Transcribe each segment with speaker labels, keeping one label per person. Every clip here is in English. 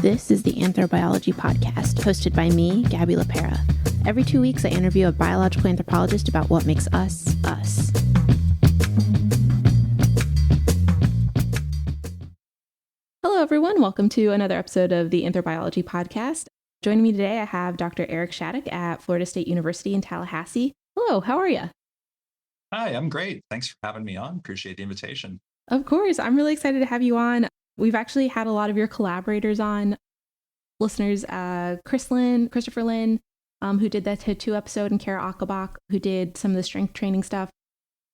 Speaker 1: This is the Anthrobiology Podcast, hosted by me, Gabby LaPera. Every 2 weeks, I interview a biological anthropologist about what makes us, us. Hello, everyone. Welcome to another episode of the Anthrobiology Podcast. Joining me today, I have Dr. Eric Shattuck at Florida State University in Tallahassee. Hello, how are you?
Speaker 2: Hi, I'm great. Thanks for having me on. Appreciate the invitation.
Speaker 1: Of course. I'm really excited to have you on. We've actually had a lot of your collaborators on, listeners, Christopher Lynn, who did that Tattoo episode, and Kara Akabach, who did some of the strength training stuff,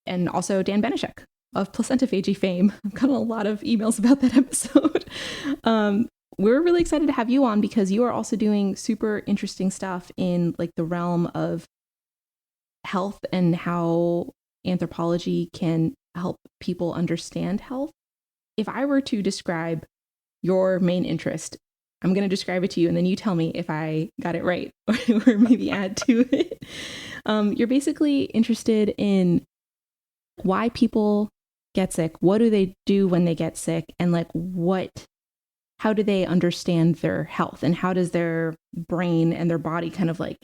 Speaker 1: and also Dan Benishek of placentophagy fame. I've gotten a lot of emails about that episode. We're really excited to have you on because you are also doing super interesting stuff in like the realm of health and how anthropology can help people understand health. If I were to describe your main interest, I'm going to describe it to you and then you tell me if I got it right or maybe add to it. You're basically interested in why people get sick. What do they do when they get sick? And like how do they understand their health? And how does their brain and their body kind of like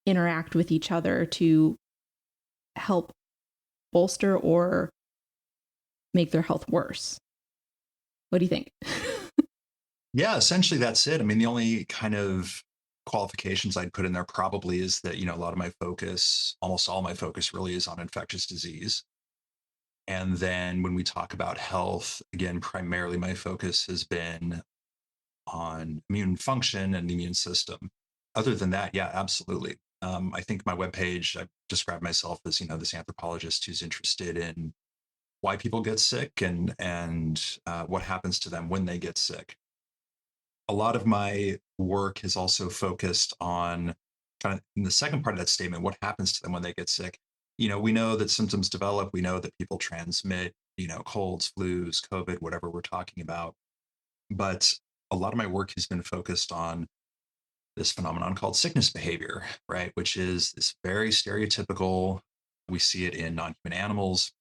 Speaker 1: interact with each other to help bolster or make their health worse? What do you think?
Speaker 2: Yeah, essentially that's it. I mean, the only kind of qualifications I'd put in there probably is that, a lot of my focus, almost all my focus really is on infectious disease. And then when we talk about health, again, primarily my focus has been on immune function and the immune system. Other than that, yeah, absolutely. I think my webpage, I describe myself as, this anthropologist who's interested in why people get sick and what happens to them when they get sick. A lot of my work has also focused on kind of in the second part of that statement, what happens to them when they get sick. We know that symptoms develop. We know that people transmit, colds, flus, COVID, whatever we're talking about. But a lot of my work has been focused on this phenomenon called sickness behavior, right? Which is this very stereotypical, we see it in non-human animals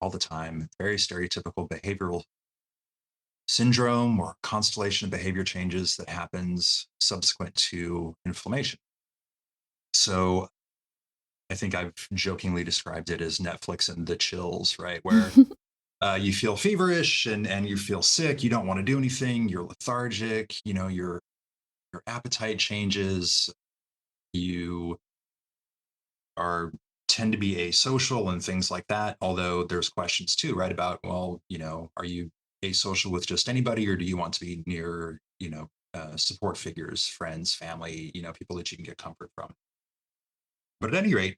Speaker 2: all the time, very stereotypical behavioral syndrome or constellation of behavior changes that happens subsequent to inflammation. So I think I've jokingly described it as Netflix and the chills, right? Where you feel feverish and you feel sick, you don't want to do anything, you're lethargic, your appetite changes, you are tend to be asocial and things like that. Although there's questions too, right? About, well, are you asocial with just anybody, or do you want to be near, support figures, friends, family, people that you can get comfort from? But at any rate,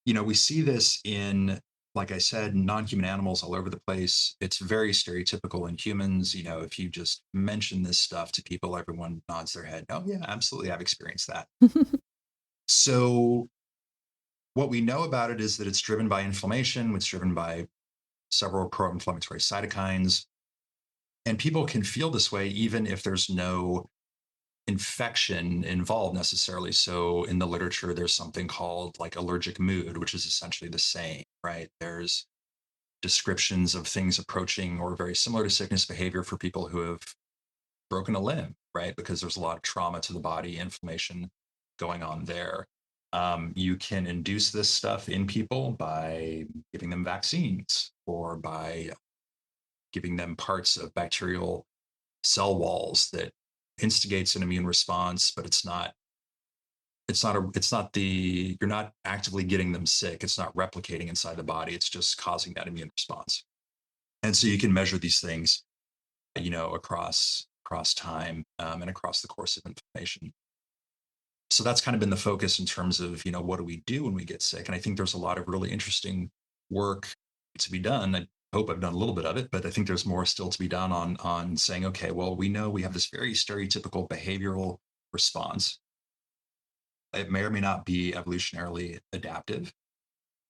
Speaker 2: we see this in, like I said, non-human animals all over the place. It's very stereotypical in humans. If you just mention this stuff to people, everyone nods their head. Oh yeah, absolutely. I've experienced that. So what we know about it is that it's driven by inflammation. It's driven by several pro-inflammatory cytokines. And people can feel this way even if there's no infection involved necessarily. So in the literature, there's something called like allergic mood, which is essentially the same, right? There's descriptions of things approaching or very similar to sickness behavior for people who have broken a limb, right? Because there's a lot of trauma to the body, inflammation going on there. You can induce this stuff in people by giving them vaccines or by giving them parts of bacterial cell walls that instigates an immune response, but you're not actively getting them sick. It's not replicating inside the body. It's just causing that immune response. And so you can measure these things, across time and across the course of inflammation. So that's kind of been the focus in terms of, what do we do when we get sick? And I think there's a lot of really interesting work to be done. I hope I've done a little bit of it, but I think there's more still to be done on saying, okay, well, we know we have this very stereotypical behavioral response. It may or may not be evolutionarily adaptive.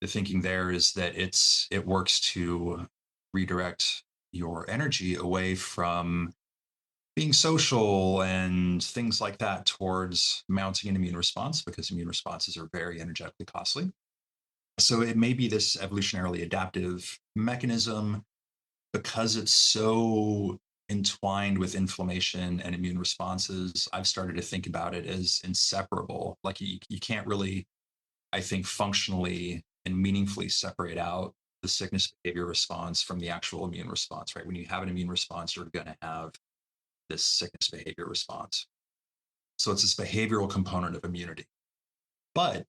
Speaker 2: The thinking there is that it works to redirect your energy away from being social and things like that towards mounting an immune response, because immune responses are very energetically costly. So it may be this evolutionarily adaptive mechanism because it's so entwined with inflammation and immune responses, I've started to think about it as inseparable. Like you can't really, I think, functionally and meaningfully separate out the sickness behavior response from the actual immune response, right? When you have an immune response, you're going to have this sickness behavior response. So it's this behavioral component of immunity. But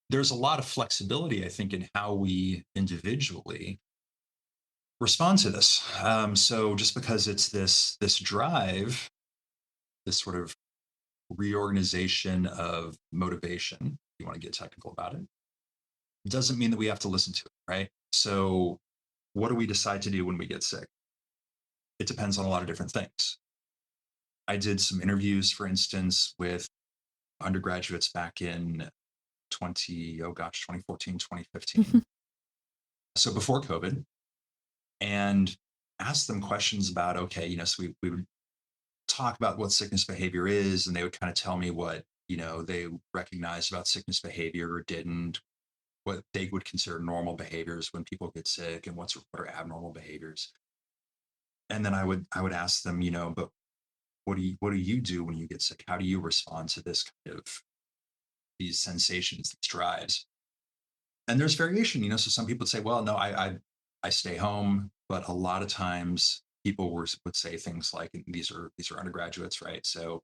Speaker 2: there's a lot of flexibility, I think, in how we individually respond to this. So just because it's this drive, this sort of reorganization of motivation, if you want to get technical about it, doesn't mean that we have to listen to it, right? So what do we decide to do when we get sick? It depends on a lot of different things. I did some interviews, for instance, with undergraduates back in 2014, 2015.
Speaker 1: Mhm.
Speaker 2: So before COVID, and asked them questions about, okay, so we would talk about what sickness behavior is, and they would kind of tell me what, they recognized about sickness behavior or didn't, what they would consider normal behaviors when people get sick and what are abnormal behaviors. And then I would ask them, but what do you do when you get sick? How do you respond to this kind of these sensations, these drives? And there's variation, so some people would say, well, no, I stay home, but a lot of times people would say things like, and these are undergraduates, right? So,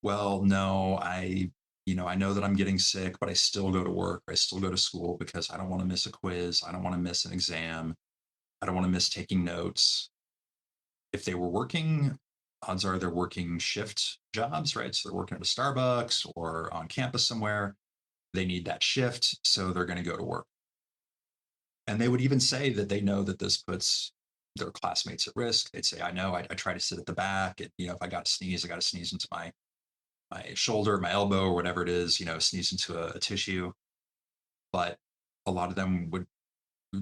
Speaker 2: well, no, I know that I'm getting sick, but I still go to work, I still go to school because I don't want to miss a quiz, I don't want to miss an exam, I don't want to miss taking notes. If they were working, odds are they're working shift jobs, right? So they're working at a Starbucks or on campus somewhere. They need that shift, so they're going to go to work. And they would even say that they know that this puts their classmates at risk. They'd say, I know, I try to sit at the back. And, if I got to sneeze, I got to sneeze into my shoulder, my elbow, or whatever it is, sneeze into a tissue. But a lot of them would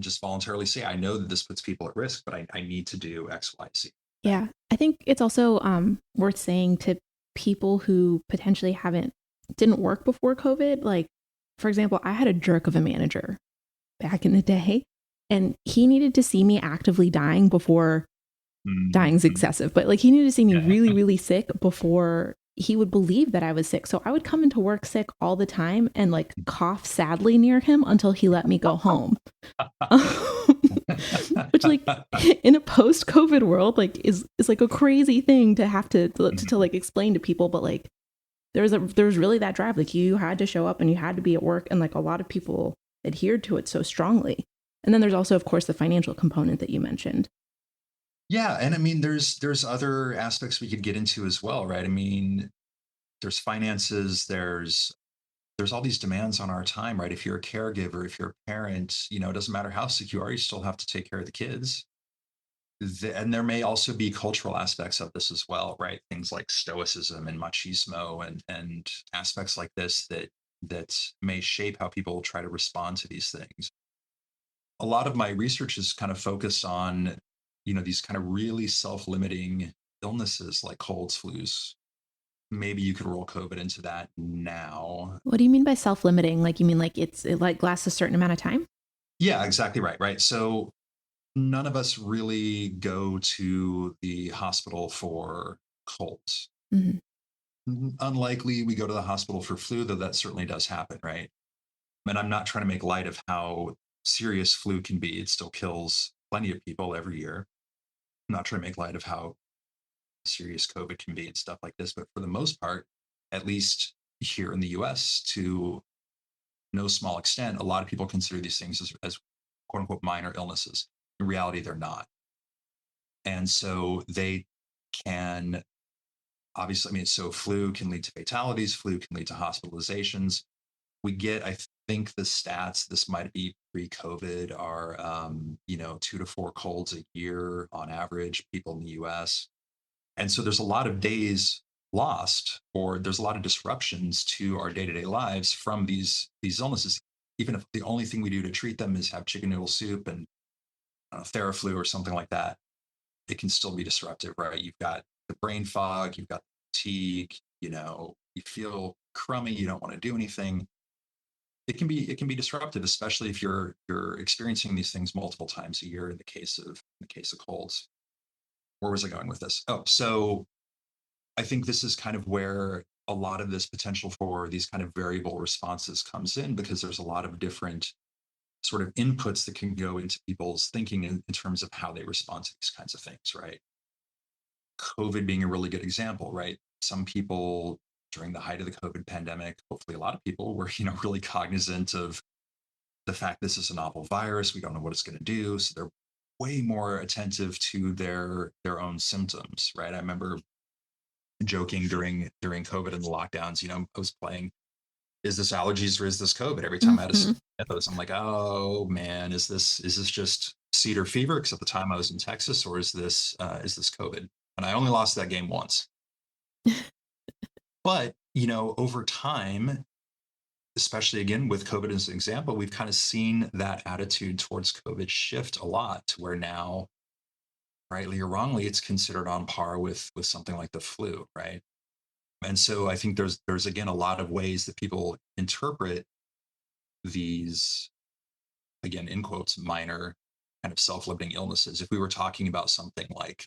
Speaker 2: just voluntarily say, I know that this puts people at risk, but I need to do X, Y, Z. Right.
Speaker 1: Yeah. I think it's also worth saying to people who potentially didn't work before COVID. Like, for example, I had a jerk of a manager back in the day, and he needed to see me actively dying before dying's
Speaker 2: Mhm.
Speaker 1: excessive, but like he needed to see me
Speaker 2: Yeah.
Speaker 1: really, really sick before he would believe that I was sick. So I would come into work sick all the time and like cough sadly near him until he let me go home. Which like in a post-COVID world like is like a crazy thing to have to like explain to people, but like there was really that drive. Like you had to show up and you had to be at work, and like a lot of people adhered to it so strongly. And then there's also, of course, the financial component that you mentioned.
Speaker 2: Yeah, and I mean, there's other aspects we could get into as well, right? I mean, there's finances, there's all these demands on our time, right? If you're a caregiver, if you're a parent, it doesn't matter how sick you are, you still have to take care of the kids. And there may also be cultural aspects of this as well, right? Things like stoicism and machismo and aspects like this that may shape how people try to respond to these things. A lot of my research is kind of focused on, these kind of really self-limiting illnesses like colds, flus. Maybe you could roll COVID into that now.
Speaker 1: What do you mean by self-limiting? Like you mean like it like lasts a certain amount of time?
Speaker 2: Yeah, exactly right. Right. So none of us really go to the hospital for colds.
Speaker 1: Hmm.
Speaker 2: Unlikely we go to the hospital for flu, though that certainly does happen, right? And I'm not trying to make light of how serious flu can be. It still kills plenty of people every year. I'm not trying to make light of how serious COVID can be and stuff like this. But for the most part, at least here in the US, to no small extent, a lot of people consider these things as quote unquote minor illnesses. In reality, they're not. And so they can obviously, I mean, so flu can lead to fatalities, flu can lead to hospitalizations. We get, I think the stats, this might be pre-COVID, are, 2 to 4 colds a year on average, people in the US. And so there's a lot of days lost, or there's a lot of disruptions to our day-to-day lives from these illnesses. Even if the only thing we do to treat them is have chicken noodle soup and Theraflu or something like that, it can still be disruptive, right? You've got the brain fog, you've got fatigue, you feel crummy, you don't want to do anything. It can be disruptive, especially if you're experiencing these things multiple times a year in the case of colds. where was I going with this? Oh, so I think this is kind of where a lot of this potential for these kind of variable responses comes in, because there's a lot of different sort of inputs that can go into people's thinking in terms of how they respond to these kinds of things, right? COVID being a really good example, right? Some people during the height of the COVID pandemic, hopefully a lot of people were, really cognizant of the fact this is a novel virus. We don't know what it's going to do. So they're way more attentive to their own symptoms, right? I remember joking during COVID and the lockdowns, I was playing, is this allergies or is this COVID? Every time I had a
Speaker 1: Hmm.
Speaker 2: sniffles, I'm like, oh man, is this just cedar fever? Because at the time I was in Texas, or is this COVID? And I only lost that game once. But over time, especially again with COVID as an example, we've kind of seen that attitude towards COVID shift a lot to where now, rightly or wrongly, it's considered on par with something like the flu, right? And so I think there's again a lot of ways that people interpret these, again in quotes, minor kind of self-limiting illnesses. If we were talking about something like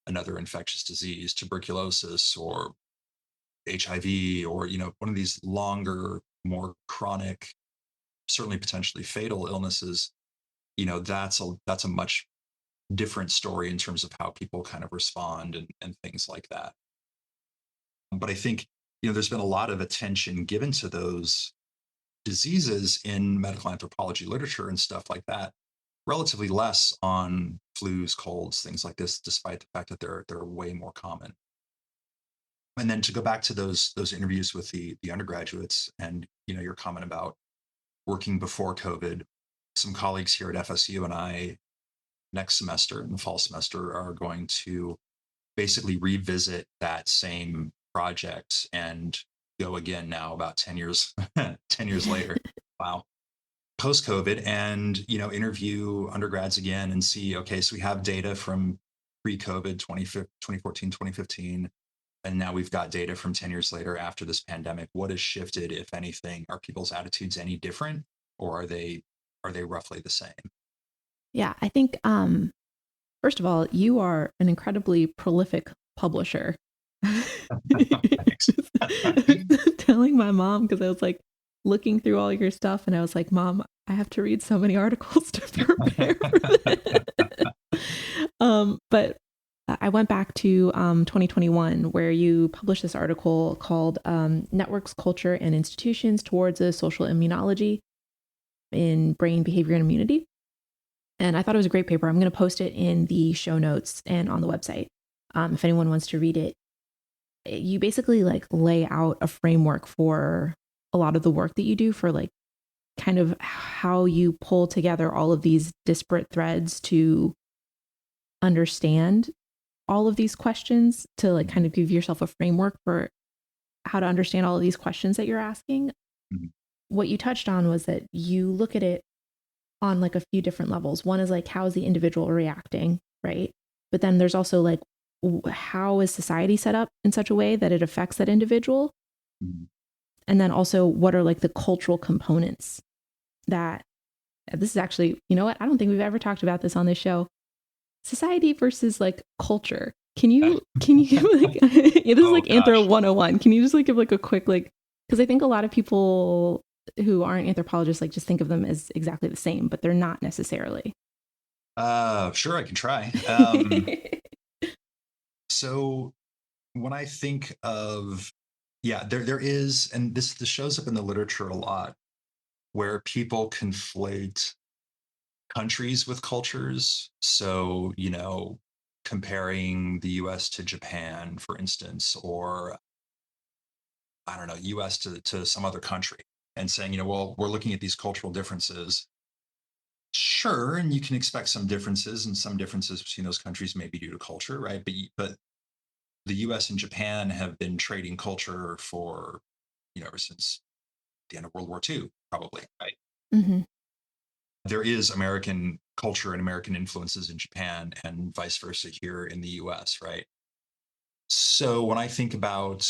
Speaker 2: another infectious disease, tuberculosis or HIV, or one of these longer, more chronic, certainly potentially fatal illnesses, that's a much different story in terms of how people kind of respond and things like that. But I think there's been a lot of attention given to those diseases in medical anthropology literature and stuff like that. Relatively less on flus, colds, things like this, despite the fact that they're way more common. And then to go back to those interviews with the undergraduates, and your comment about working before COVID, some colleagues here at FSU and I next semester, in the fall semester, are going to basically revisit that same project and go again now about 10 years 10 years later. Wow. Post COVID, and interview undergrads again and see, okay, so we have data from pre-COVID 2014, 2015, and now we've got data from 10 years later after this pandemic. What has shifted, if anything? Are people's attitudes any different, or are they roughly the same?
Speaker 1: Yeah, I think first of all, you are an incredibly prolific publisher.
Speaker 2: Thanks.
Speaker 1: Telling my mom, because I was like looking through all your stuff and I was like, Mom, I have to read so many articles to prepare for this. But I went back to 2021, where you published this article called Networks, Culture, and Institutions Towards a Social Immunology in Brain Behavior and Immunity. And I thought it was a great paper. I'm going to post it in the show notes and on the website. If anyone wants to read it, you basically like lay out a framework for a lot of the work that you do, for like kind of how you pull together all of these disparate threads to understand all of these questions, to like kind of give yourself a framework for how to understand all of these questions that you're asking.
Speaker 2: Mhm.
Speaker 1: What you touched on was that you look at it on like a few different levels. One is like, how is the individual reacting, right? But then there's also like, how is society set up in such a way that it affects that individual?
Speaker 2: Mhm.
Speaker 1: And then also, what are like the cultural components that, this is actually, you know what? I don't think we've ever talked about this on this show. Society versus like culture. Can you give like, it is
Speaker 2: Oh
Speaker 1: like Anthro
Speaker 2: gosh.
Speaker 1: 101. Can you just like give like a quick, like, because I think a lot of people who aren't anthropologists like just think of them as exactly the same, but they're not necessarily.
Speaker 2: Sure, I can try. So when I think of, yeah, there is, and this shows up in the literature a lot, where people conflate countries with cultures. So, comparing the US to Japan, for instance, or I don't know, US to some other country, and saying, well, we're looking at these cultural differences. Sure, and you can expect some differences, and some differences between those countries may be due to culture, right? But the US and Japan have been trading culture for, ever since the end of World War II, probably, right?
Speaker 1: Hmm.
Speaker 2: There is American culture and American influences in Japan, and vice versa here in the US, right? So when I think about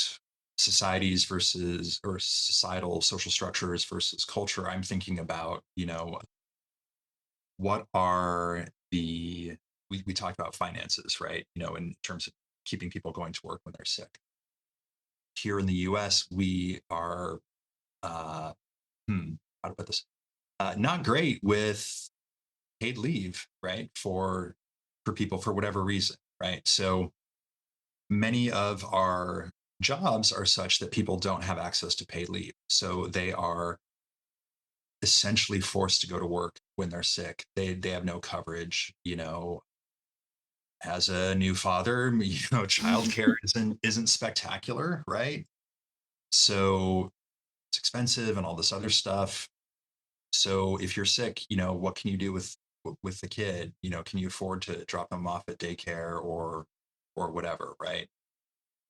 Speaker 2: societies versus, or societal social structures versus culture, I'm thinking about, what are the we talked about finances, right? In terms of keeping people going to work when they're sick. Here in the US, we are, uh, how to put this, not great with paid leave, right? For people for whatever reason, right? So many of our jobs are such that people don't have access to paid leave. So they are essentially forced to go to work when they're sick. They have no coverage, as a new father, childcare isn't spectacular, right? So it's expensive and all this other stuff. So if you're sick, what can you do with the kid? Can you afford to drop them off at daycare or whatever, right?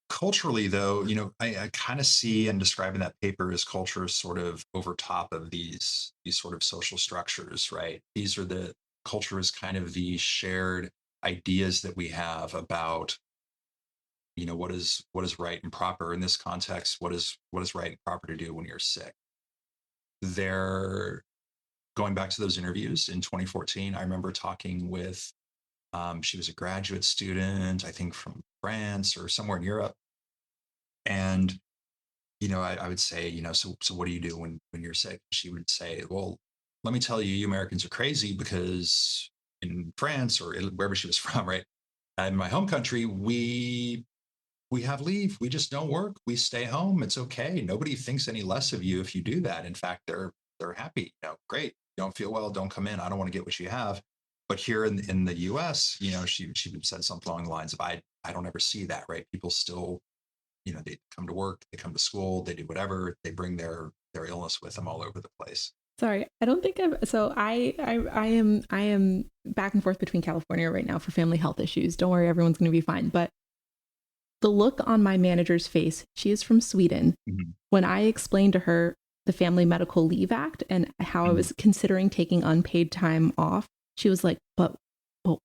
Speaker 2: Culturally, though, I kind of see and describing that paper as culture is sort of over top of these sort of social structures, right? These are the culture is kind of the shared ideas that we have about what is right and proper in this context. What is right and proper to do when you're sick? They're going back to those interviews in 2014. I remember talking with she was a graduate student, I think from France or somewhere in Europe, and I would say, so what do you do when you're sick? She would say, well, let me tell you, you Americans are crazy because in France or wherever she was from, right? In my home country, we have leave. We just don't work. We stay home. It's okay. Nobody thinks any less of you if you do that. In fact, they're happy. Great. You don't feel well, don't come in. I don't want to get what you have. But here in the US, she said something along the lines of I don't ever see that, right? People still, they come to work, they come to school, they do whatever, they bring their illness with them all over the place.
Speaker 1: Sorry, I don't think I've. So I am back and forth between California right now for family health issues. Don't worry, everyone's going to be fine. But the look on my manager's face, she is from Sweden.
Speaker 2: Mhm,
Speaker 1: When I explained to her the Family Medical Leave Act and how I
Speaker 2: mhm.
Speaker 1: was considering taking unpaid time off, she was like, but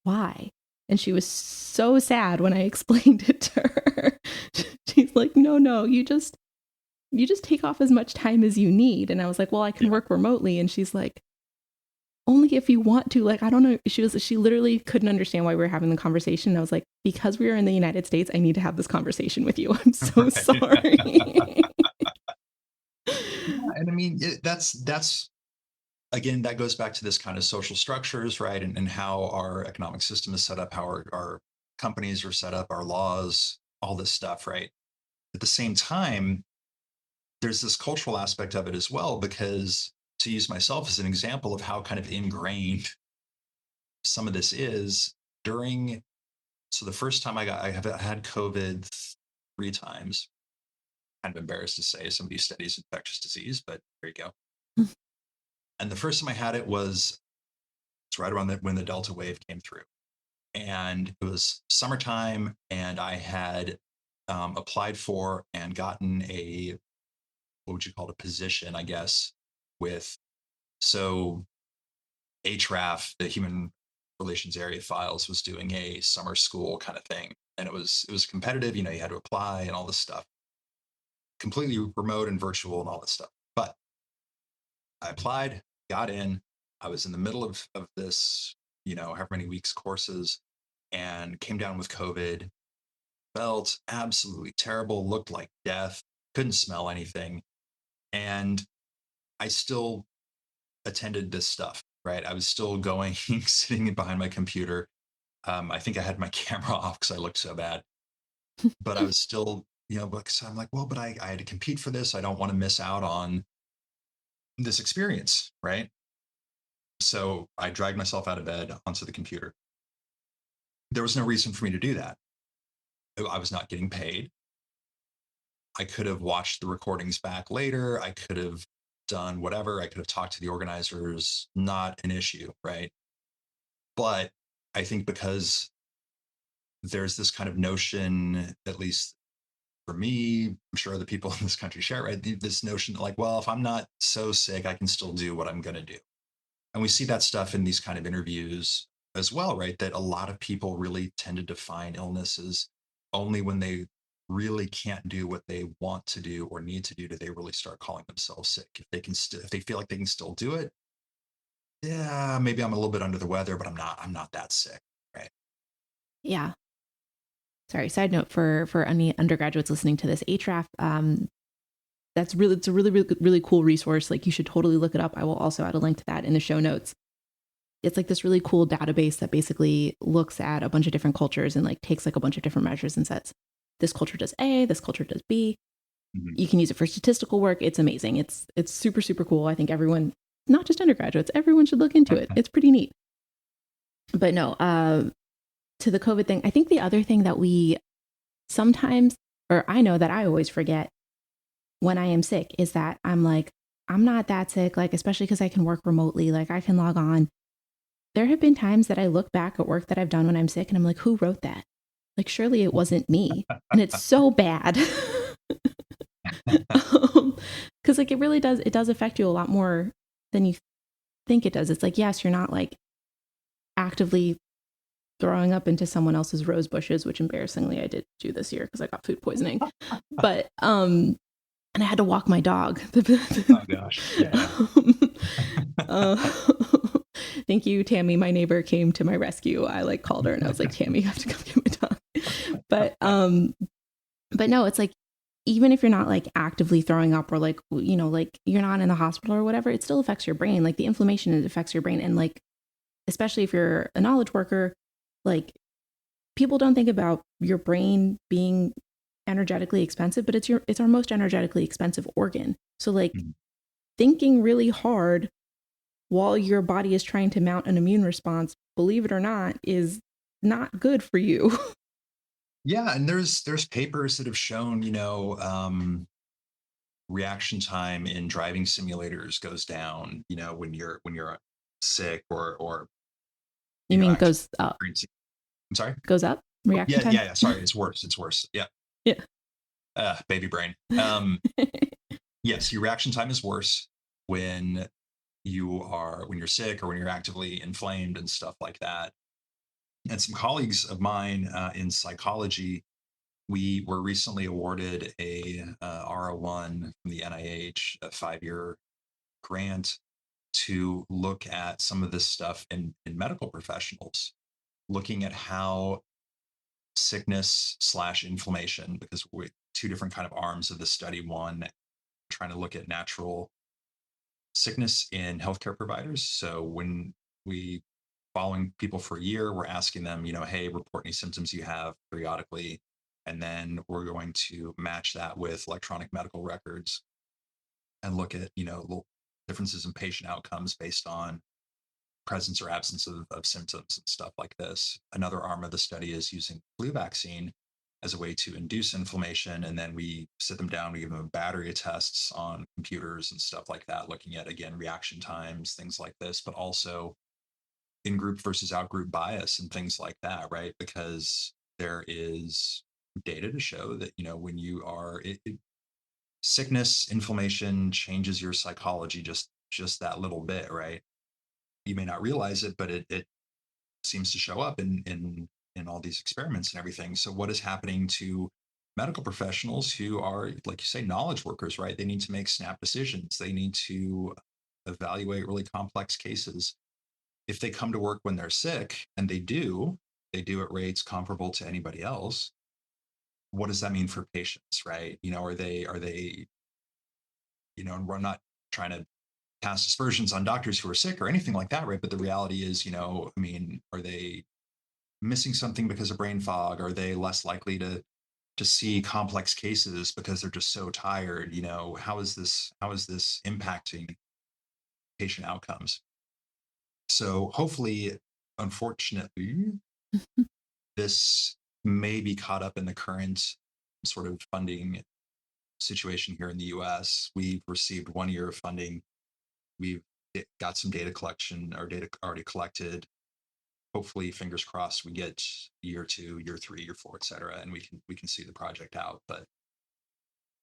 Speaker 1: why? And she was so sad when I explained it to her. She's like, no, you just take off as much time as you need. And I was like, well, I can
Speaker 2: Yeah.
Speaker 1: work remotely. And she's like, only if you want to. Like, I don't know. She literally couldn't understand why we were having the conversation. And I was like, because we are in the United States, I need to have this conversation with you. I'm so
Speaker 2: Right.
Speaker 1: sorry.
Speaker 2: Yeah, and I mean, that's again, that goes back to this kind of social structures, right? And how our economic system is set up, how our companies are set up, our laws, all this stuff, right? At the same time, there's this cultural aspect of it as well, because to use myself as an example of how kind of ingrained some of this is during, so the first time I have had COVID 3 times. Kind of embarrassed to say somebody who studies infectious disease, but there you go. And the first time I had it was it's right around when the Delta wave came through. And it was summertime, and I had applied for and gotten a, what would you call it, a position, I guess, with, so HRAF, the Human Relations Area Files, was doing a summer school kind of thing. And it was competitive, you had to apply and all this stuff, completely remote and virtual and all this stuff. But I applied, got in. I was in the middle of this, however many weeks courses, and came down with COVID. Felt absolutely terrible, looked like death, couldn't smell anything. And I still attended this stuff, right? I was still going, sitting behind my computer. I think I had my camera off because I looked so bad, but I was still, because I'm like, well, but I had to compete for this. I don't want to miss out on this experience, right? So I dragged myself out of bed onto the computer. There was no reason for me to do that. I was not getting paid. I could have watched the recordings back later. I could have done whatever. I could have talked to the organizers. Not an issue, right? But I think because there's this kind of notion, at least for me, I'm sure other people in this country share, right? This notion that, like, well, if I'm not so sick, I can still do what I'm going to do. And we see that stuff in these kind of interviews as well, right? That a lot of people really tend to define illnesses only when they really can't do what they want to do or need to do they really start calling themselves sick. If they can still, if they feel like they can still do it, yeah, maybe I'm a little bit under the weather, but I'm not that sick, right?
Speaker 1: Yeah. Sorry, side note for any undergraduates listening to this, HRAF, it's a really cool resource. Like, you should totally look it up. I will also add a link to that in the show notes. It's like this really cool database that basically looks at a bunch of different cultures and like takes like a bunch of different measures and says, this culture does A, this culture does B.
Speaker 2: Mhm.
Speaker 1: You can use it for statistical work. It's amazing. It's super, super cool. I think everyone, not just undergraduates, everyone should look into it. It's pretty neat. But no, to the COVID thing, I think the other thing that we sometimes, or I know that I always forget when I am sick, is that I'm like, I'm not that sick, like, especially because I can work remotely, like, I can log on. There have been times that I look back at work that I've done when I'm sick and I'm like, who wrote that? Like, surely it wasn't me. And it's so bad. Because like, it does affect you a lot more than you think it does. It's like, yes, you're not like actively throwing up into someone else's rose bushes, which embarrassingly I did do this year because I got food poisoning. But and I had to walk my dog.
Speaker 2: Oh gosh, yeah.
Speaker 1: uh, thank you, Tammy. My neighbor came to my rescue. I like called her and I was like, Tammy, you have to come get my dog. But no, it's like, even if you're not like actively throwing up or like, you know, like you're not in the hospital or whatever, it still affects your brain. Like, the inflammation, it affects your brain. And like, especially if you're a knowledge worker, like, people don't think about your brain being energetically expensive, but it's our most energetically expensive organ. So like,
Speaker 2: Mhm.
Speaker 1: thinking really hard while your body is trying to mount an immune response, believe it or not, is not good for you.
Speaker 2: Yeah, and there's papers that have shown, reaction time in driving simulators goes down, when you're sick or
Speaker 1: You mean
Speaker 2: actually
Speaker 1: goes up?
Speaker 2: experiencing. I'm sorry.
Speaker 1: Goes up?
Speaker 2: Oh,
Speaker 1: Reaction
Speaker 2: yeah,
Speaker 1: time?
Speaker 2: yeah, yeah. Sorry, it's worse. It's worse. Yeah.
Speaker 1: Yeah.
Speaker 2: Baby brain. Yes, your reaction time is worse when when you're sick or when you're actively inflamed and stuff like that. And some colleagues of mine in psychology, we were recently awarded a R01 from the NIH, a 5-year grant to look at some of this stuff in medical professionals, looking at how sickness slash inflammation, because we two different kind of arms of the study. One trying to look at natural sickness in healthcare providers. So when we following people for a year, we're asking them, hey, report any symptoms you have periodically. And then we're going to match that with electronic medical records and look at, little differences in patient outcomes based on presence or absence of symptoms and stuff like this. Another arm of the study is using flu vaccine as a way to induce inflammation. And then we sit them down, we give them a battery of tests on computers and stuff like that, looking at, again, reaction times, things like this, but also in group versus out group bias and things like that, right? Because there is data to show that, when you are, sickness, inflammation changes your psychology just that little bit, right? You may not realize it, but it seems to show up in all these experiments and everything. So what is happening to medical professionals who are, like you say, knowledge workers, right? They need to make snap decisions. They need to evaluate really complex cases. If they come to work when they're sick, and they do at rates comparable to anybody else. What does that mean for patients, right? Are they, and we're not trying to cast aspersions on doctors who are sick or anything like that, right? But the reality is, I mean, are they missing something because of brain fog? Are they less likely to see complex cases because they're just so tired? How is this impacting patient outcomes? So hopefully, unfortunately, this may be caught up in the current sort of funding situation here in the US. We've received 1 year of funding. We've got some data collection or data already collected. Hopefully, fingers crossed, we get year 2, year 3, year 4, et cetera, and we can see the project out. But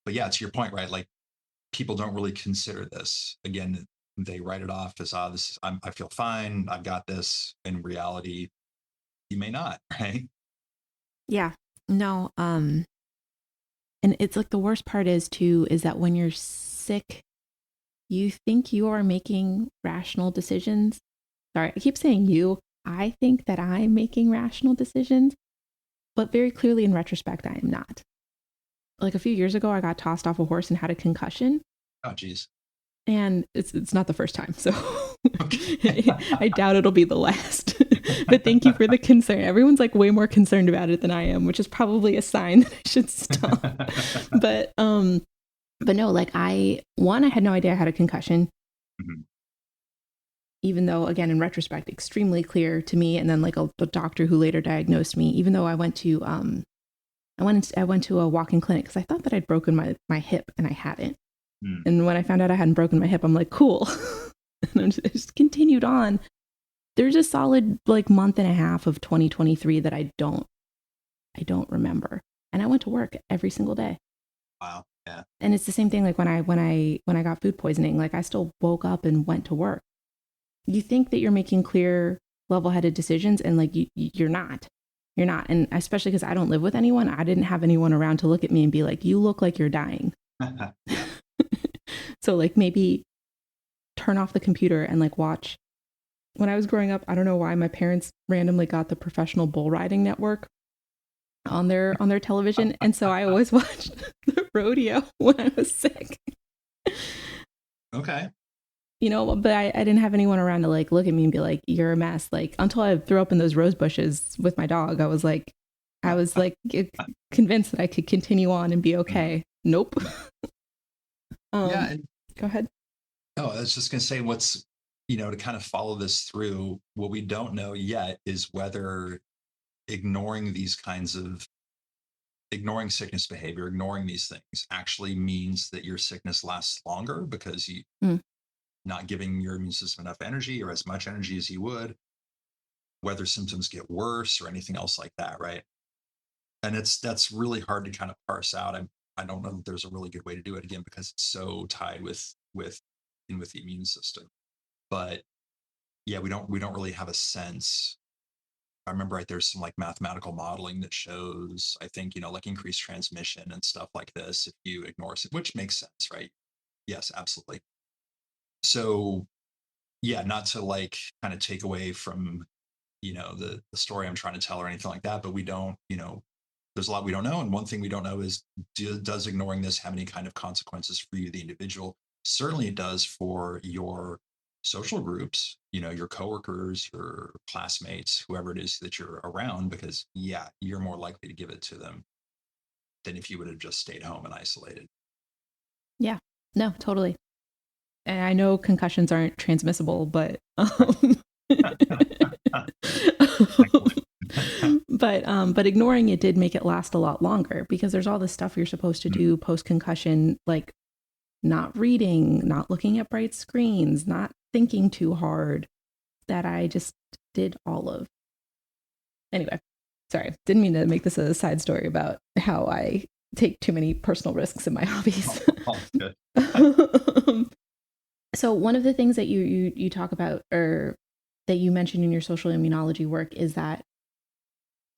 Speaker 2: yeah, to your point, right? Like, people don't really consider this. Again, they write it off as, I feel fine, I've got this. In reality, you may not, right?
Speaker 1: Yeah. No. And it's like, the worst part is too, is that when you're sick, you think you are making rational decisions. Sorry, I keep saying you. I think that I'm making rational decisions, but very clearly in retrospect, I am not. Like a few years ago, I got tossed off a horse and had a concussion.
Speaker 2: Oh, geez.
Speaker 1: And it's not the first time, so
Speaker 2: Okay.
Speaker 1: I doubt it'll be the last. But thank you for the concern. Everyone's like way more concerned about it than I am, which is probably a sign that I should stop. But but no, like I had no idea I had a concussion,
Speaker 2: Mhm.
Speaker 1: even though again in retrospect, extremely clear to me. And then like a doctor who later diagnosed me, even though I went to I went to a walk-in clinic because I thought that I'd broken my hip and I hadn't.
Speaker 2: Mm.
Speaker 1: And when I found out I hadn't broken my hip, I'm like, cool. And I just continued on. There's a solid like month and a half of 2023 that I don't remember. And I went to work every single day.
Speaker 2: Wow. Yeah.
Speaker 1: And it's the same thing like when I got food poisoning, like I still woke up and went to work. You think that you're making clear, level-headed decisions and like you're not. You're not. And especially because I don't live with anyone, I didn't have anyone around to look at me and be like, you look like you're dying.
Speaker 2: Yeah.
Speaker 1: So like maybe turn off the computer and like watch. When I was growing up, I don't know why my parents randomly got the Professional Bull Riding Network on their television, and so I always watched the rodeo when I was sick.
Speaker 2: Okay.
Speaker 1: You know, but I didn't have anyone around to like look at me and be like, "You're a mess." Like until I threw up in those rose bushes with my dog, I was like convinced that I could continue on and be okay. Nope.
Speaker 2: Yeah.
Speaker 1: um,
Speaker 2: And
Speaker 1: Go ahead.
Speaker 2: oh, I was just going to say to kind of follow this through, what we don't know yet is whether ignoring these kinds of ignoring sickness behavior, ignoring these things actually means that your sickness lasts longer because you
Speaker 1: Mm,
Speaker 2: not giving your immune system enough energy or as much energy as you would, whether symptoms get worse or anything else like that, right? And that's really hard to kind of parse out. I don't know that there's a really good way to do it again because it's so tied with the immune system. But yeah, we don't really have a sense. I remember right there's some like mathematical modeling that shows, I think, like increased transmission and stuff like this if you ignore it, which makes sense, right? Yes, absolutely. So yeah, not to like kind of take away from, the story I'm trying to tell or anything like that, but we don't, there's a lot we don't know. And one thing we don't know is does ignoring this have any kind of consequences for you, the individual? Certainly it does for your social groups, your coworkers, your classmates, whoever it is that you're around, because yeah, you're more likely to give it to them than if you would have just stayed home and isolated.
Speaker 1: yeah. No, totally. And I know concussions aren't transmissible, but
Speaker 2: Right. Thankfully.
Speaker 1: but ignoring it did make it last a lot longer because there's all this stuff you're supposed to
Speaker 2: Mm.
Speaker 1: do post concussion, like not reading, not looking at bright screens, not thinking too hard, that I just did all of. Anyway, sorry, didn't mean to make this a side story about how I take too many personal risks in my hobbies.
Speaker 2: All good.
Speaker 1: So one of the things that you talk about or that you mentioned in your social immunology work is that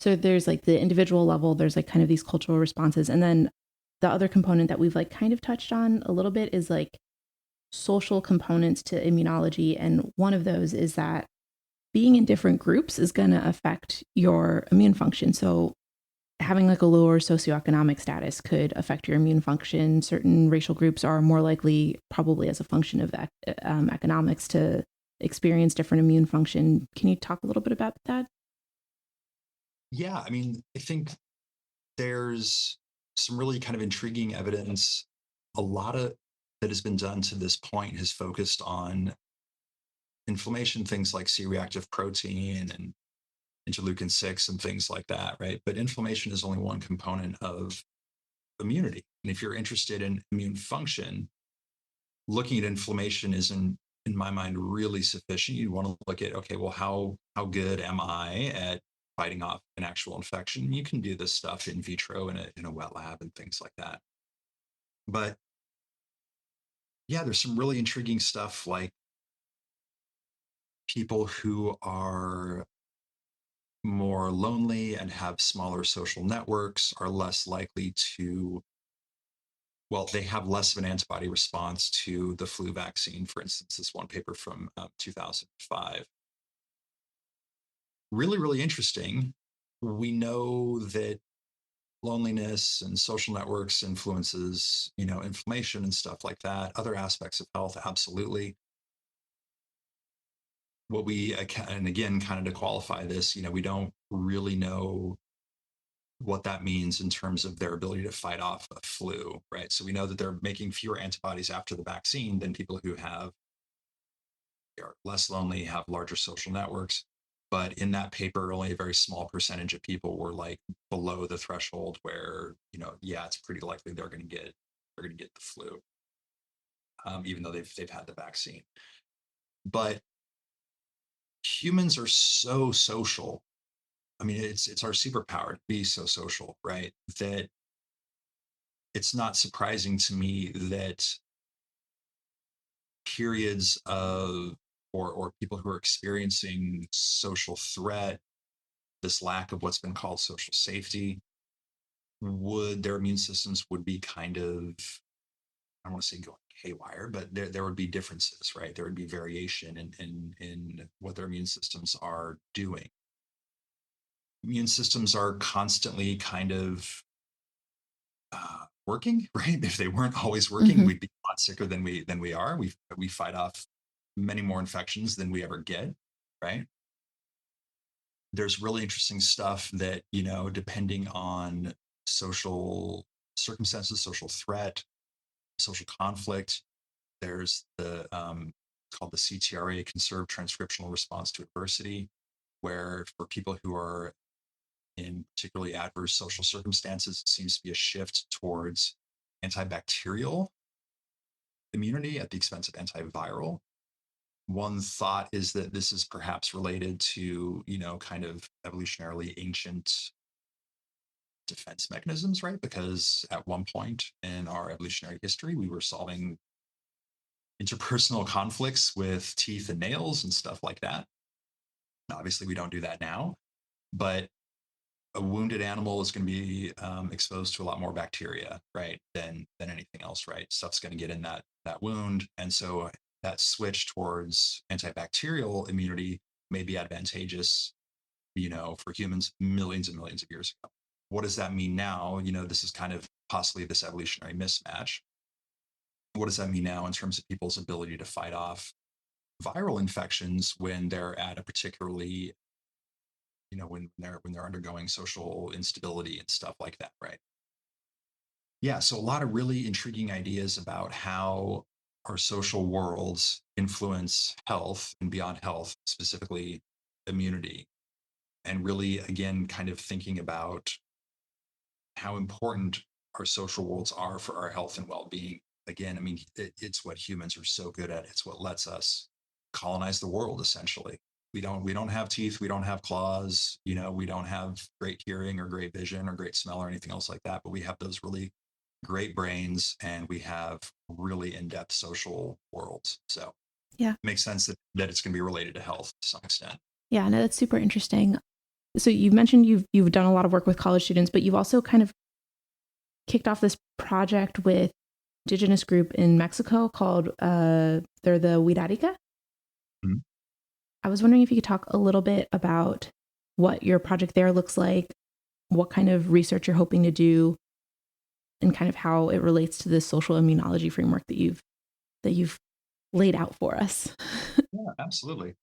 Speaker 1: so there's like the individual level, there's like kind of these cultural responses, and then the other component that we've like kind of touched on a little bit is like social components to immunology, and one of those is that being in different groups is going to affect your immune function. So having like a lower socioeconomic status could affect your immune function. Certain racial groups are more likely, probably as a function of economics, to experience different immune function. Can you talk a little bit about that?
Speaker 2: Yeah, I mean, I think there's some really kind of intriguing evidence. A lot of that has been done to this point has focused on inflammation, things like C-reactive protein and interleukin 6 and things like that, right? But inflammation is only one component of immunity. And if you're interested in immune function, looking at inflammation isn't, in my mind, really sufficient. You want to look at, okay, well, how good am I at fighting off an actual infection? You can do this stuff in vitro in a wet lab and things like that. But yeah, there's some really intriguing stuff like people who are more lonely and have smaller social networks are less likely to, well, they have less of an antibody response to the flu vaccine. For instance, this one paper from 2005. Really, really interesting. We know that loneliness and social networks influences, inflammation and stuff like that. Other aspects of health, absolutely. What we and again, kind of to qualify this, we don't really know what that means in terms of their ability to fight off a flu, right? So we know that they're making fewer antibodies after the vaccine than people who are less lonely, have larger social networks. But in that paper, only a very small percentage of people were like below the threshold where, yeah, it's pretty likely they're going to get the flu, even though they've had the vaccine. But humans are so social. I mean, it's our superpower to be so social, right? That it's not surprising to me that periods of or people who are experiencing social threat, this lack of what's been called social safety, would their immune systems would be kind of, I don't want to say going haywire, but there would be differences, right? There would be variation in what their immune systems are doing. Immune systems are constantly kind of working, right? If they weren't always working,
Speaker 1: Hmm.
Speaker 2: we'd be a lot sicker than we are. We fight off many more infections than we ever get, right? There's really interesting stuff that, depending on social circumstances, social threat, social conflict, there's the called the CTRA, conserved transcriptional response to adversity, where for people who are in particularly adverse social circumstances, it seems to be a shift towards antibacterial immunity at the expense of antiviral. One thought is that this is perhaps related to, kind of evolutionarily ancient defense mechanisms, right? Because at one point in our evolutionary history, we were solving interpersonal conflicts with teeth and nails and stuff like that. Obviously, we don't do that now, but a wounded animal is going to be exposed to a lot more bacteria, right, than anything else, right? Stuff's going to get in that wound, and so that switch towards antibacterial immunity may be advantageous, for humans millions and millions of years ago. What does that mean now? This is kind of possibly this evolutionary mismatch. What does that mean now in terms of people's ability to fight off viral infections when they're at a particularly, when they're undergoing social instability and stuff like that, right? Yeah, so a lot of really intriguing ideas about how our social worlds influence health and beyond health, specifically immunity, and really again kind of thinking about how important our social worlds are for our health and well-being. Again, I mean, it's what humans are so good at. It's what lets us colonize the world. Essentially, we don't have teeth, we don't have claws, we don't have great hearing or great vision or great smell or anything else like that. But we have those really great brains, and we have really in-depth social worlds. So
Speaker 1: Yeah.
Speaker 2: it makes sense that it's going to be related to health to some extent.
Speaker 1: Yeah, no, that's super interesting. So you've mentioned you've done a lot of work with college students, but you've also kind of kicked off this project with indigenous group in Mexico called they're the Huirarica.
Speaker 2: Mhm.
Speaker 1: I was wondering if you could talk a little bit about what your project there looks like, what kind of research you're hoping to do, and kind of how it relates to this social immunology framework that you've laid out for us.
Speaker 2: Yeah, absolutely.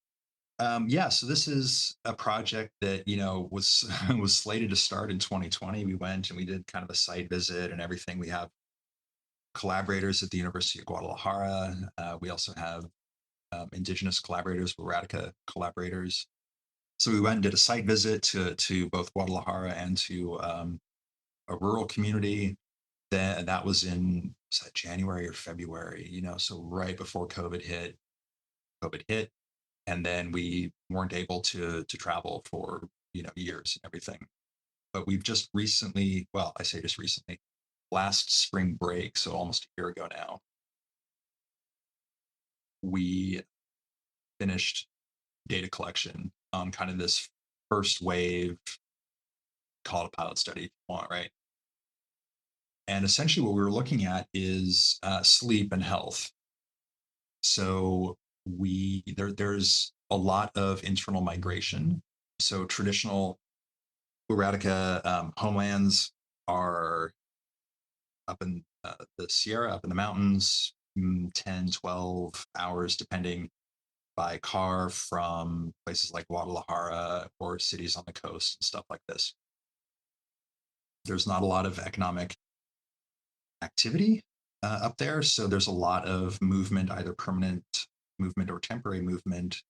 Speaker 2: Yeah, so this is a project that was was slated to start in 2020. We went and we did kind of a site visit and everything. We have collaborators at the University of Guadalajara. We also have indigenous collaborators, Radica collaborators. So we went and did a site visit to both Guadalajara and to a rural community. That was was that January or February, so right before COVID hit, and then we weren't able to travel for years and everything. But we've just recently, well, I say just recently, last spring break, so almost a year ago now, we finished data collection on kind of this first wave, call it a pilot study if you want, right? And essentially what we were looking at is sleep and health. So there's a lot of internal migration. So traditional Radica homelands are up in the Sierra, up in the mountains, 10, 12 hours, depending by car from places like Guadalajara or cities on the coast and stuff like this. There's not a lot of economic activity up there. So there's a lot of movement, either permanent movement or temporary movement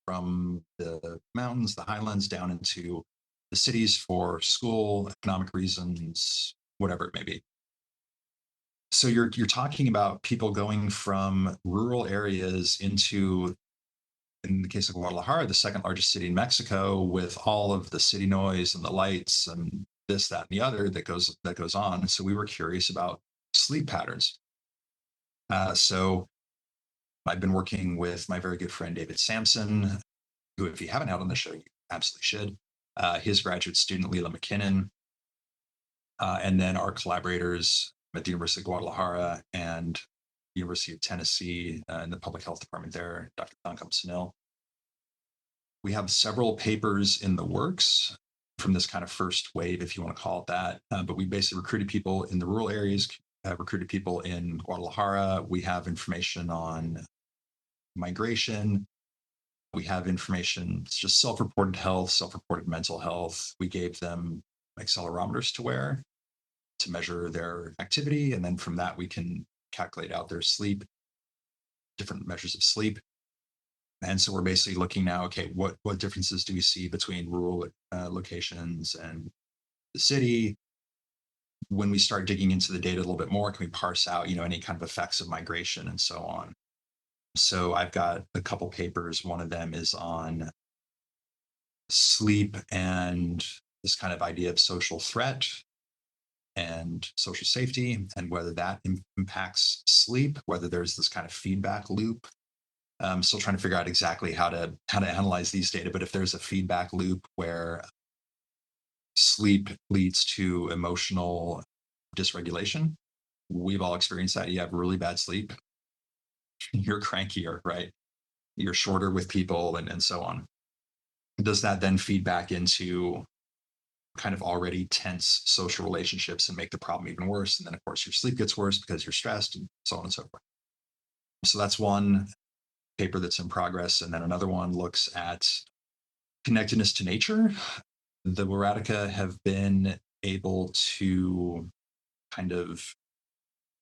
Speaker 2: from the mountains, the highlands down into the cities for school, economic reasons, whatever it may be. So you're talking about people going from rural areas into, in the case of Guadalajara, the second largest city in Mexico, with all of the city noise and the lights and this, that, and the other that goes on. So we were curious about sleep patterns. So I've been working with my very good friend David Sampson, who, if you haven't had on the show, you absolutely should. His graduate student Leela McKinnon, and then our collaborators at the University of Guadalajara and University of Tennessee in the public health department there, Dr. Thankam Sunil. We have several papers in the works from this kind of first wave, if you want to call it that. But we basically recruited people in the rural areas, recruited people in Guadalajara. We have information on migration. We have information, it's just self reported health, self reported mental health. We gave them accelerometers to wear to measure their activity. And then from that, we can calculate out their sleep, different measures of sleep. And so we're basically looking now, okay, what differences do we see between rural locations and the city? When we start digging into the data a little bit more, can we parse out, any kind of effects of migration and so on? So I've got a couple papers. One of them is on sleep and this kind of idea of social threat and social safety, and whether that impacts sleep, whether there's this kind of feedback loop. I'm still trying to figure out exactly how to analyze these data, but if there's a feedback loop where sleep leads to emotional dysregulation, we've all experienced that. You have really bad sleep, you're crankier, right? You're shorter with people and so on. Does that then feed back into kind of already tense social relationships and make the problem even worse? And then, of course, your sleep gets worse because you're stressed and so on and so forth. So that's one paper that's in progress. And then another one looks at connectedness to nature. The Waratica have been able to kind of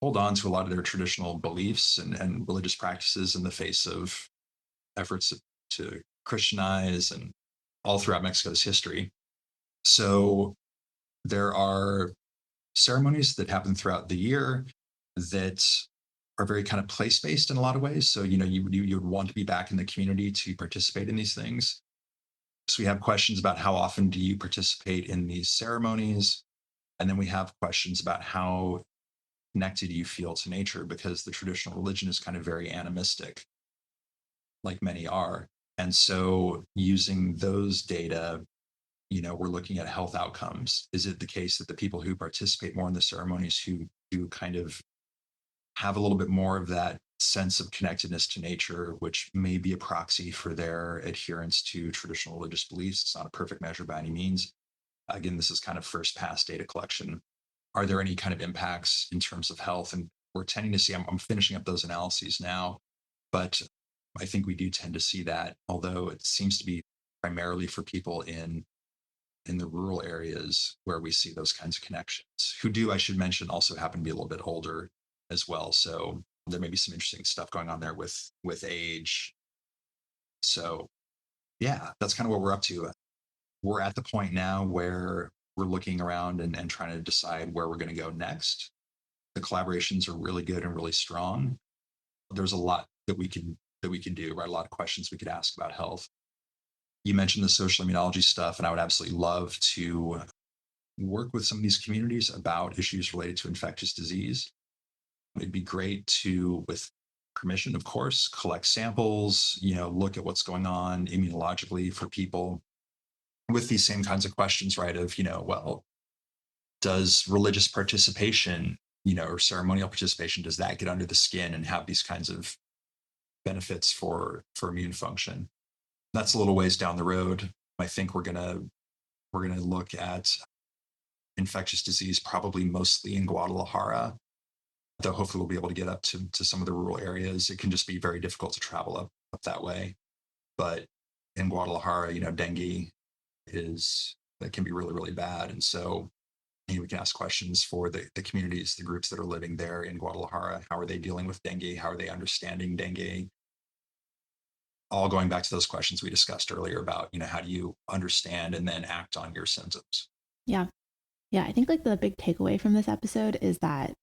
Speaker 2: hold on to a lot of their traditional beliefs and religious practices in the face of efforts to Christianize and all throughout Mexico's history. So there are ceremonies that happen throughout the year that are very kind of place based in a lot of ways. So you would want to be back in the community to participate in these things. So we have questions about how often do you participate in these ceremonies, and then we have questions about how connected you feel to nature, because the traditional religion is kind of very animistic, like many are. And so using those data, we're looking at health outcomes. Is it the case that the people who participate more in the ceremonies, who kind of have a little bit more of that sense of connectedness to nature, which may be a proxy for their adherence to traditional religious beliefs? It's not a perfect measure by any means. Again, this is kind of first pass data collection. Are there any kind of impacts in terms of health? And we're tending to see, I'm finishing up those analyses now, but I think we do tend to see that, although it seems to be primarily for people in the rural areas where we see those kinds of connections, who do, I should mention, also happen to be a little bit older as well. So there may be some interesting stuff going on there with age. So yeah, that's kind of what we're up to. We're at the point now where we're looking around and trying to decide where we're going to go next. The collaborations are really good and really strong. There's a lot that we can do, right? A lot of questions we could ask about health. You mentioned the social immunology stuff, and I would absolutely love to work with some of these communities about issues related to infectious disease. It'd be great to, with permission, of course, collect samples, look at what's going on immunologically for people with these same kinds of questions, right? Of, well, does religious participation, or ceremonial participation, does that get under the skin and have these kinds of benefits for immune function? That's a little ways down the road. I think we're going to We're going to look at infectious disease, probably mostly in Guadalajara, though hopefully we'll be able to get up to some of the rural areas. It can just be very difficult to travel up that way. But in Guadalajara, dengue is that can be really, really bad. And so we can ask questions for the communities, the groups that are living there in Guadalajara. How are they dealing with dengue? How are they understanding dengue? All going back to those questions we discussed earlier about, how do you understand and then act on your symptoms?
Speaker 1: Yeah. Yeah. I think like the big takeaway from this episode is that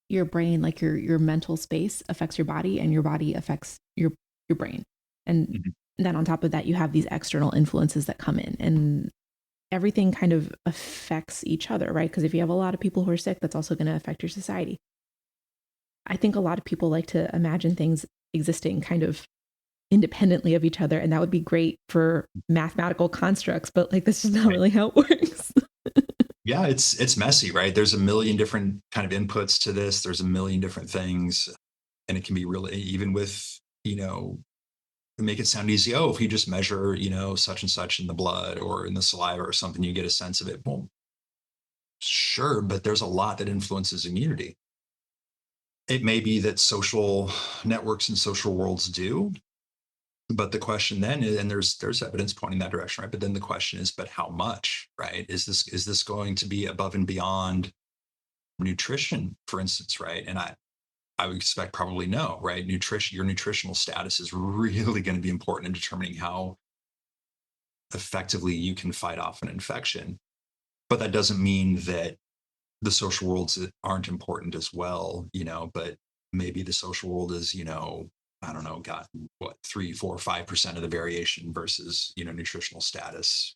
Speaker 1: your brain, like your mental space affects your body and your body affects your brain. And
Speaker 2: Mhm.
Speaker 1: then on top of that, you have these external influences that come in and everything kind of affects each other, right? Because if you have a lot of people who are sick, that's also going to affect your society. I think a lot of people like to imagine things existing kind of independently of each other, and that would be great for mathematical constructs, but like this is not
Speaker 2: Right.
Speaker 1: really how it works.
Speaker 2: Yeah, it's messy, right? There's a million different kind of inputs to this. There's a million different things, and it can be really even with make it sound easy. Oh, if you just measure such and such in the blood or in the saliva or something, you get a sense of it. Well, sure, but there's a lot that influences immunity. It may be that social networks and social worlds do, but the question then is, and there's evidence pointing that direction, right? But then the question is, but how much, right? Is this going to be above and beyond nutrition, for instance, right? And I would expect probably no, right? Nutrition, your nutritional status is really going to be important in determining how effectively you can fight off an infection. But that doesn't mean that the social worlds aren't important as well, but maybe the social world is, I don't know, got what, 3, 4, 5% of the variation versus, nutritional status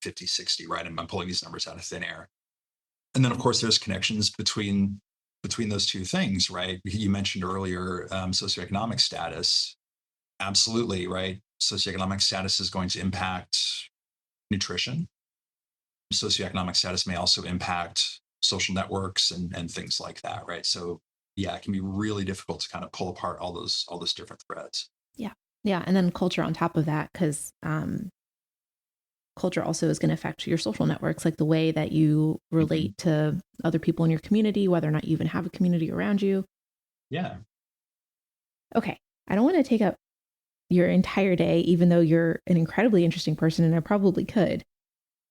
Speaker 2: 50, 60, right? I'm pulling these numbers out of thin air. And then of course there's connections between those two things, right? You mentioned earlier socioeconomic status. Absolutely, right? Socioeconomic status is going to impact nutrition. Socioeconomic status may also impact social networks and things like that, right? So yeah, it can be really difficult to kind of pull apart all those different threads.
Speaker 1: Yeah. Yeah. And then culture on top of that, because culture also is going to affect your social networks, like the way that you
Speaker 2: Mhm.
Speaker 1: relate to other people in your community, whether or not you even have a community around you.
Speaker 2: Yeah.
Speaker 1: Okay. I don't want to take up your entire day, even though you're an incredibly interesting person and I probably could.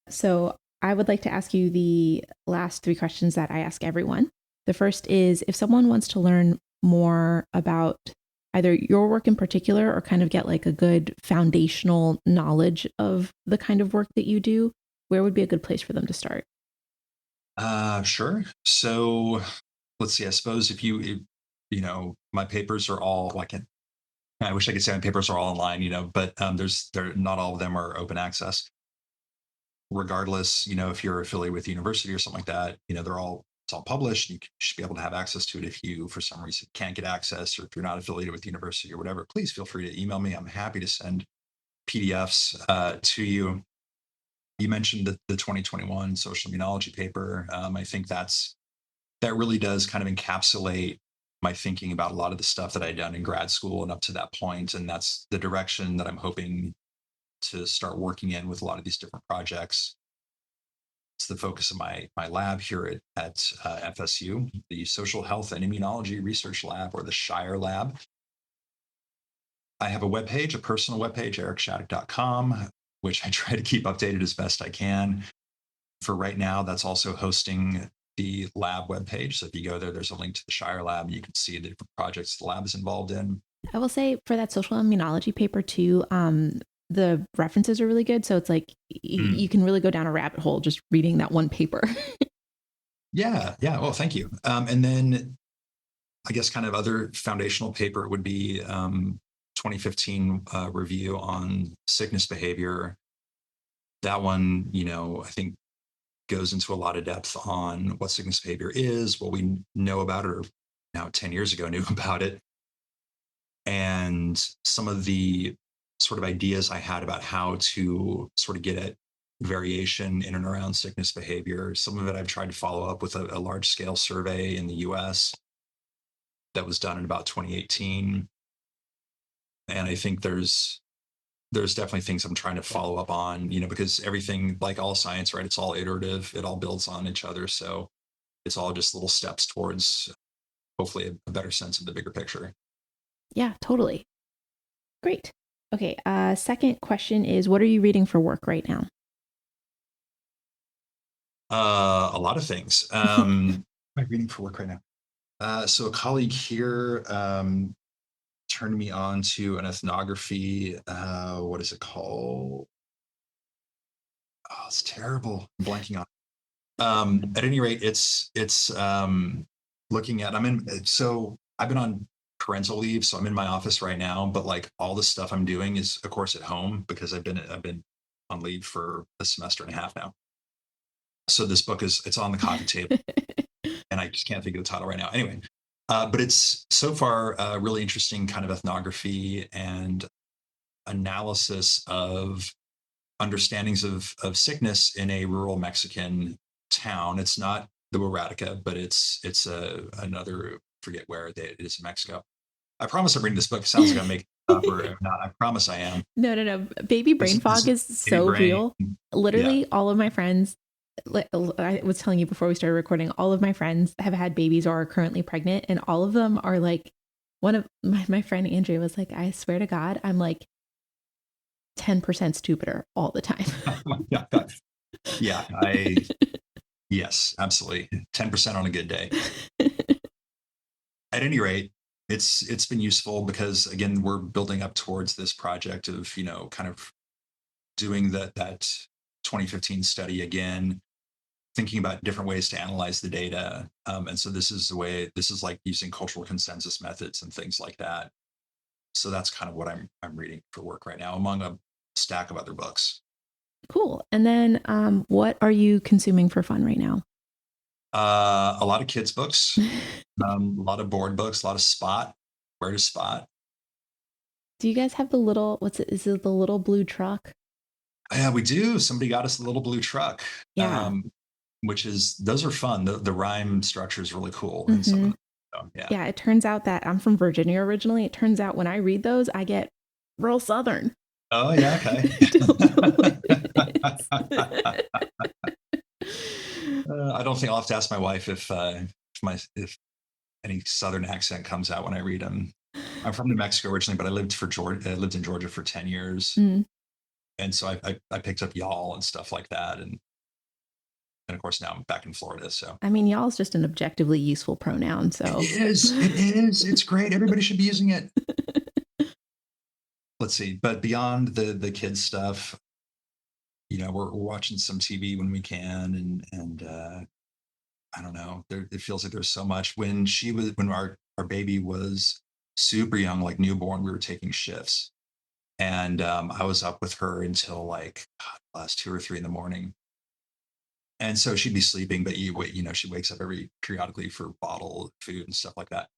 Speaker 1: So I would like to ask you the last three questions that I ask everyone. The first is if someone wants to learn more about either your work in particular or kind of get like a good foundational knowledge of the kind of work that you do, where would be a good place for them to start?
Speaker 2: Sure. So let's see. I suppose my papers are all like I wish I could say my papers are all online, but they're not all of them are open access. Regardless, if you're affiliated with a university or something like that, it's all published. You should be able to have access to it. If you, for some reason, can't get access, or if you're not affiliated with the university or whatever, please feel free to email me. I'm happy to send PDFs to you. You mentioned the 2021 social immunology paper. I think that really does kind of encapsulate my thinking about a lot of the stuff that I'd done in grad school and up to that point, and that's the direction that I'm hoping to start working in with a lot of these different projects. It's the focus of my lab here at FSU, the Social Health and Immunology Research Lab, or the Shire Lab. I have a webpage, a personal webpage, ericshattuck.com, which I try to keep updated as best I can. For right now, that's also hosting the lab webpage. So if you go there, there's a link to the Shire Lab. You can see the different projects the lab is involved in.
Speaker 1: I will say for that social immunology paper too, the references are really good. So it's like
Speaker 2: Mm.
Speaker 1: you can really go down a rabbit hole just reading that one paper.
Speaker 2: Yeah, yeah. Well, thank you. And then I guess kind of other foundational paper would be 2015 review on sickness behavior. That one, I think goes into a lot of depth on what sickness behavior is, what we know about it, or now 10 years ago knew about it, and some of the sort of ideas I had about how to sort of get at variation in and around sickness behavior. Some of it I've tried to follow up with a large scale survey in the US that was done in about 2018. And I think there's there's definitely things I'm trying to follow up on, because everything, like all science, right? It's all iterative. It all builds on each other. So it's all just little steps towards hopefully a better sense of the bigger picture.
Speaker 1: Yeah, totally. Great. Okay. Second question is, what are you reading for work right now?
Speaker 2: A lot of things. What am I reading for work right now? So a colleague here turned me on to an ethnography. What is it called? Oh, it's terrible. I'm blanking on. At any rate, it's looking at. So I've been on parental leave, so I'm in my office right now. But like all the stuff I'm doing is, of course, at home because I've been on leave for a semester and a half now. So this book it's on the coffee table, and I just can't think of the title right now. Anyway, but it's so far really interesting kind of ethnography and analysis of understandings of sickness in a rural Mexican town. It's not the Huaratica, but it's another, forget where it is in Mexico. I promise I'm reading this book. It sounds like I'm making it up or not. I promise I am.
Speaker 1: No, no, no. Baby brain
Speaker 2: This
Speaker 1: fog
Speaker 2: is
Speaker 1: is
Speaker 2: baby
Speaker 1: so
Speaker 2: brain.
Speaker 1: real.
Speaker 2: Yeah.
Speaker 1: Literally, all of my friends, I was telling you before we started recording, all of my friends have had babies or are currently pregnant, and all of them are like, one of my friend Andrea was like, I swear to God, I'm like 10% stupider all the time.
Speaker 2: Oh my God. Yeah. Yes, absolutely. 10% on a good day. At any rate, it's been useful because again, we're building up towards this project of, kind of doing that 2015 study again, thinking about different ways to analyze the data. And so this is like using cultural consensus methods and things like that. So that's kind of what I'm reading for work right now, among a stack of other books.
Speaker 1: Cool. And then what are you consuming for fun right now?
Speaker 2: A lot of kids books, a lot of board books, a lot of Spot. Where to Spot?
Speaker 1: Do you guys have the little, what's it? Is it the little blue truck?
Speaker 2: Yeah, we do. Somebody got us a little blue truck,
Speaker 1: Yeah.
Speaker 2: which is those are fun. The rhyme structure is really cool in some of
Speaker 1: Hmm.
Speaker 2: them. So, yeah.
Speaker 1: Yeah. It turns out that I'm from Virginia originally. It turns out when I read those, I get real Southern.
Speaker 2: Oh yeah. Okay.
Speaker 1: I don't know what it is.
Speaker 2: I don't think I'll have to ask my wife if any Southern accent comes out when I read them. I'm from New Mexico originally, but I lived in Georgia for 10 years,
Speaker 1: Mm.
Speaker 2: and so I picked up y'all and stuff like that, and of course now I'm back in Florida. So
Speaker 1: I mean, y'all is just an objectively useful pronoun.
Speaker 2: it
Speaker 1: So
Speaker 2: is, it is, it's great. Everybody should be using it. Let's see, but beyond the kids stuff, we're watching some TV when we can, and I don't know. It feels like there's so much. When our baby was super young, like newborn, we were taking shifts, and I was up with her until like last 2 or 3 in the morning. And so she'd be sleeping, but she wakes up every periodically for bottle food and stuff like that.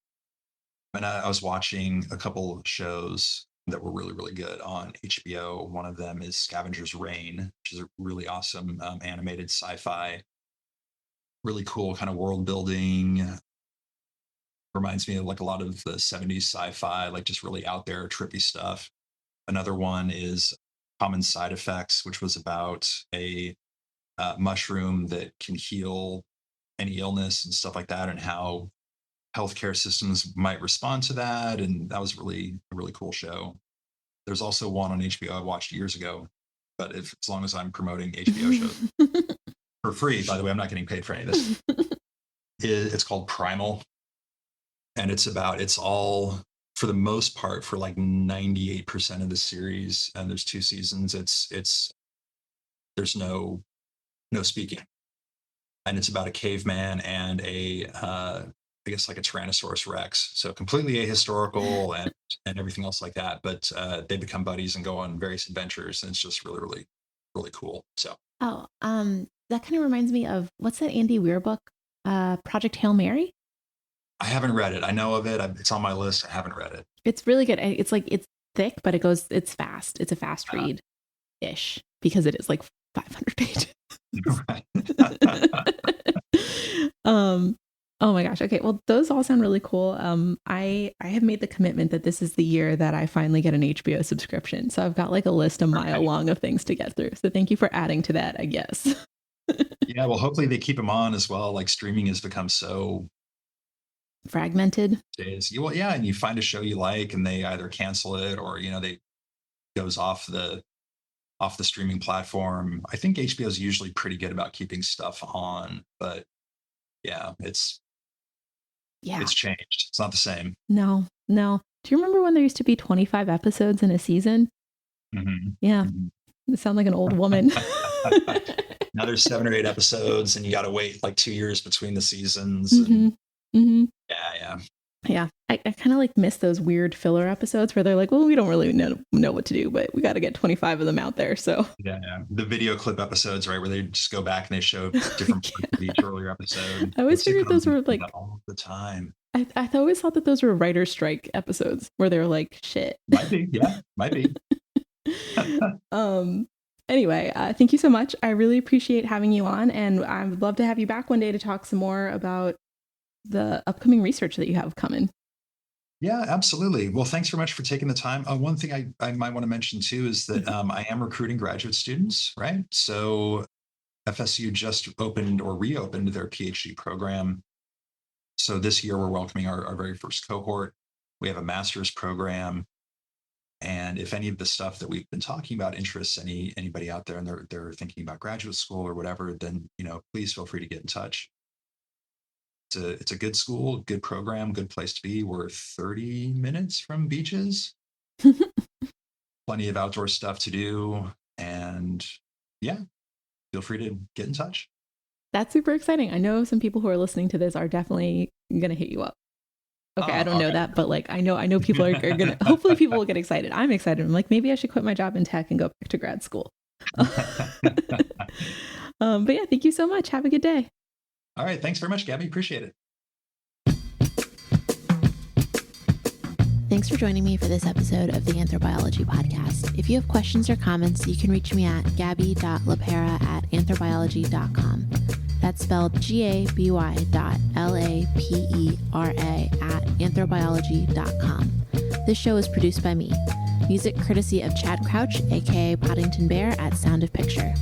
Speaker 2: And I was watching a couple shows that were really, really good on HBO. One of them is Scavenger's Reign, which is a really awesome animated sci-fi, really cool kind of world building. Reminds me of like a lot of the 70s sci-fi, like just really out there, trippy stuff. Another one is Common Side Effects, which was about a mushroom that can heal any illness and stuff like that, and how healthcare systems might respond to that. And that was really a really cool show. There's also one on HBO I watched years ago, but if as long as I'm promoting HBO shows for free, by the way, I'm not getting paid for any of this. It's called Primal, and it's all for the most part for like 98% of the series, and there's 2 seasons. It's there's no speaking, and it's about a caveman and a I guess like a Tyrannosaurus Rex, so completely ahistorical and everything else like that. But they become buddies and go on various adventures, and it's just really, really, really cool. So
Speaker 1: Oh, that kind of reminds me of what's that Andy Weir book? Project Hail Mary.
Speaker 2: I haven't read it. I know of it. It's on my list. I haven't read it.
Speaker 1: It's really good. It's like it's thick, but it's fast. It's a fast
Speaker 2: Uh,
Speaker 1: read ish because it is like 500 pages.
Speaker 2: right.
Speaker 1: um, Oh my gosh. Okay. Well, those all sound really cool. I have made the commitment that this is the year that I finally get an HBO subscription. So I've got like a list a mile
Speaker 2: Right.
Speaker 1: long of things to get through. So thank you for adding to that, I guess.
Speaker 2: Yeah, well, hopefully they keep them on as well. Like streaming has become so
Speaker 1: Fragmented.
Speaker 2: days. Well, yeah, and you find a show you like, and they either cancel it or they goes off the streaming platform. I think HBO is usually pretty good about keeping stuff on, but yeah,
Speaker 1: Yeah.
Speaker 2: it's changed. It's not the same.
Speaker 1: No, no. Do you remember when there used to be 25 episodes in a season?
Speaker 2: Hmm.
Speaker 1: Yeah.
Speaker 2: Hmm.
Speaker 1: You sound like an old woman.
Speaker 2: Now there's 7 or 8 episodes, and you got to wait like 2 years between the seasons. And
Speaker 1: hmm hmm
Speaker 2: yeah, yeah,
Speaker 1: Yeah. I kind of like miss those weird filler episodes where they're like, well, we don't really know what to do, but we got to get 25 of them out there. So,
Speaker 2: yeah, yeah. The video clip episodes, right, where they just go back and they show different parts of each earlier episode.
Speaker 1: I
Speaker 2: The
Speaker 1: always figured
Speaker 2: sitcoms
Speaker 1: those
Speaker 2: used
Speaker 1: were
Speaker 2: to do
Speaker 1: like,
Speaker 2: that all the time.
Speaker 1: I always thought that those were writer strike episodes where they were like, shit.
Speaker 2: Might be, yeah, might be.
Speaker 1: um, anyway, thank you so much. I really appreciate having you on, and I would love to have you back one day to talk some more about the upcoming research that you have coming.
Speaker 2: Yeah, absolutely. Well, thanks very much for taking the time. One thing I might want to mention too is that I am recruiting graduate students, right? So FSU just opened or reopened their PhD program. So this year we're welcoming our very first cohort. We have a master's program. And if any of the stuff that we've been talking about interests anybody out there and they're thinking about graduate school or whatever, then please feel free to get in touch. It's a good school, good program, good place to be. We're 30 minutes from beaches, plenty of outdoor stuff to do, and yeah, feel free to get in touch.
Speaker 1: That's super exciting. I know some people who are listening to this are definitely going to hit you up. Okay, I don't
Speaker 2: All
Speaker 1: know that, but like I know people are going to hopefully people will get excited. I'm excited. I'm like maybe I should quit my job in tech and go back to grad school.
Speaker 2: right.
Speaker 1: But yeah, thank you so much. Have a good day.
Speaker 2: All right, thanks very much, Gabby. Appreciate it.
Speaker 3: Thanks for joining me for this episode of the Anthrobiology Podcast. If you have questions or comments, you can reach me at gabby.lapera@anthrobiology.com. That's spelled GABY.LAPERA@anthrobiology.com. This show is produced by me. Music courtesy of Chad Crouch, aka Poddington Bear at Sound of Picture.